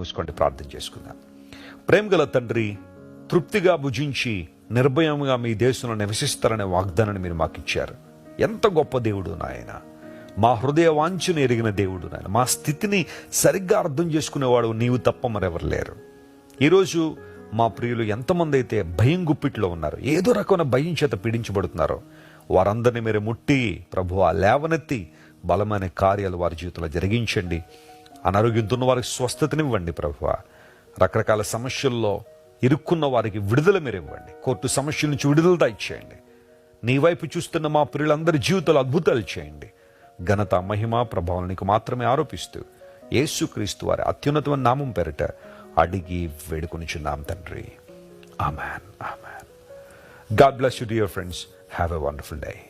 మూసుకోండి, ప్రార్థన చేసుకుందాం. ప్రేమగల తండ్రి, తృప్తిగా భుజించి నిర్భయంగా మీ దేశంలో నివసిస్తారనే వాగ్దానాన్ని మీరు మాకు ఇచ్చారు. ఎంత గొప్ప దేవుడు నాయన, మా హృదయ వాంఛను ఎరిగిన దేవుడు నాయన. మా స్థితిని సరిగ్గా అర్థం చేసుకునేవాడు నీవు తప్ప మరెవరు లేరు. ఈరోజు మా ప్రియులు ఎంతమంది అయితే భయం గుప్పిట్లో ఉన్నారు, ఏదో రకమైన భయం చేత పీడించబడుతున్నారో వారందరినీ మీరు ముట్టి ప్రభువా లేవనెత్తి బలమైన కార్యాలు వారి జీవితంలో జరిగించండి. అనారోగ్యంతో ఉన్న వారికి స్వస్థతనివ్వండి ప్రభువా. రకరకాల సమస్యల్లో ఇరుక్కున్న వారికి విడుదల మీరు ఇవ్వండి. కోర్టు సమస్యల నుంచి విడుదల దయచేయండి. నీ వైపు చూస్తున్న మా ప్రియులందరి జీవితాలు అద్భుతాలు చేయండి. ఘనత, మహిమ, ప్రభావం నీకు మాత్రమే ఆరోపిస్తూ యేసుక్రీస్తు వారి అత్యున్నతమైన నామం పేరిట అడిగి వేడుకొనిచున్నాం తండ్రి. Amen. Amen. God bless you, dear friends. Have a wonderful day.